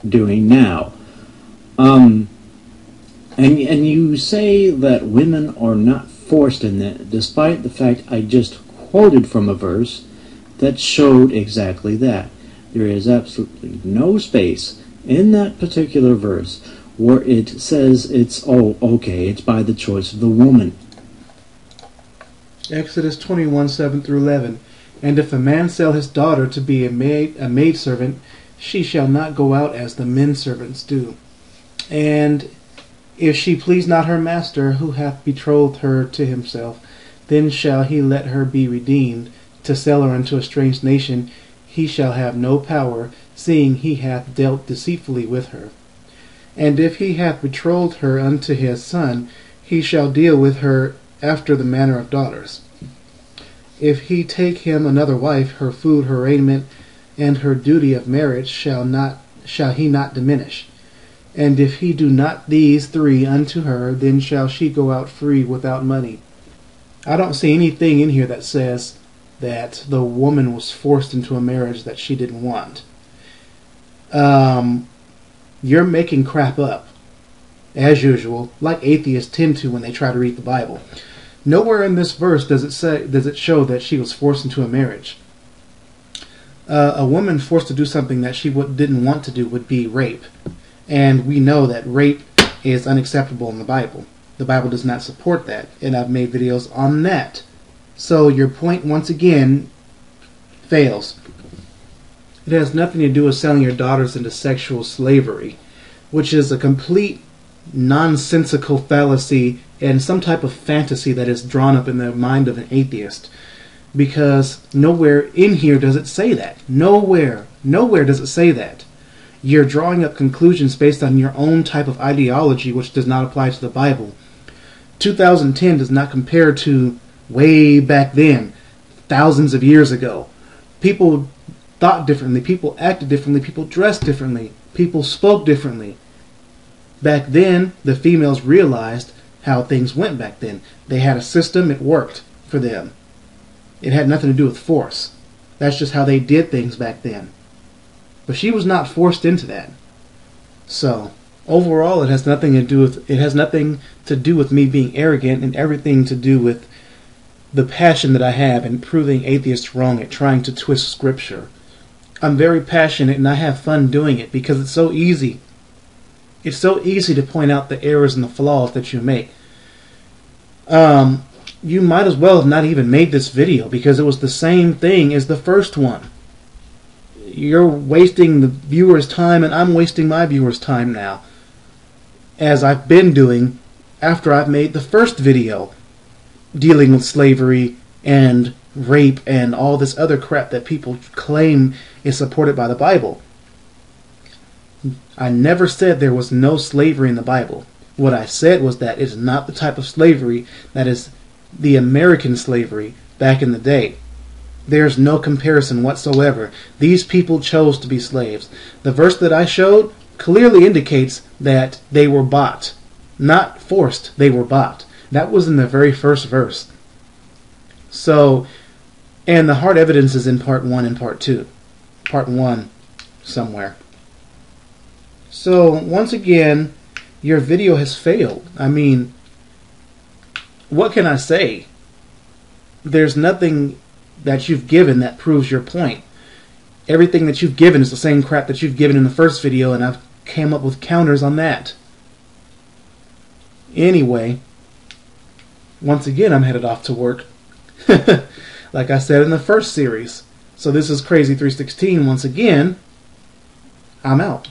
doing now. And you say that women are not forced in that, despite the fact I just quoted from a verse that showed exactly that. There is absolutely no space in that particular verse where it says it's, oh, okay, it's by the choice of the woman. Exodus 21:7-11. And if a man sell his daughter to be a maidservant, she shall not go out as the men servants do. And if she please not her master, who hath betrothed her to himself, then shall he let her be redeemed. To sell her unto a strange nation, he shall have no power, seeing he hath dealt deceitfully with her. And if he hath betrothed her unto his son, he shall deal with her after the manner of daughters. If he take him another wife, her food, her raiment, and her duty of marriage shall he not diminish. And if he do not these three unto her, then shall she go out free without money. I don't see anything in here that says that the woman was forced into a marriage that she didn't want. You're making crap up, as usual, like atheists tend to when they try to read the Bible. Nowhere in this verse does it show that she was forced into a marriage. A woman forced to do something that she didn't want to do would be rape. And we know that rape is unacceptable in the Bible. The Bible does not support that, and I've made videos on that. So your point, once again, fails. It has nothing to do with selling your daughters into sexual slavery, which is a complete nonsensical fallacy and some type of fantasy that is drawn up in the mind of an atheist. Because nowhere in here does it say that. Nowhere does it say that. You're drawing up conclusions based on your own type of ideology, which does not apply to the Bible. 2010 does not compare to way back then, thousands of years ago. People thought differently, people acted differently, people dressed differently, people spoke differently. Back then, the females realized how things went back then. They had a system, it worked for them. It had nothing to do with force. That's just how they did things back then. But she was not forced into that. So, overall, it has nothing to do with me being arrogant, and everything to do with the passion that I have in proving atheists wrong at trying to twist scripture. I'm very passionate and I have fun doing it because it's so easy. It's so easy to point out the errors and the flaws that you make. You might as well have not even made this video because it was the same thing as the first one. You're wasting the viewer's time and I'm wasting my viewer's time now, as I've been doing after I've made the first video dealing with slavery and rape and all this other crap that people claim is supported by the Bible. I never said there was no slavery in the Bible. What I said was that it's not the type of slavery that is the American slavery back in the day. There's no comparison whatsoever. These people chose to be slaves. The verse that I showed clearly indicates that they were bought. Not forced, they were bought. That was in the very first verse. So, and the hard evidence is in part 1 and part 2. Part 1 somewhere. So, once again, your video has failed. I mean, what can I say? There's nothing that you've given that proves your point. Everything that you've given is the same crap that you've given in the first video, and I've came up with counters on that. Anyway, once again, I'm headed off to work. Like I said in the first series. So this is Crazy 316. Once again, I'm out.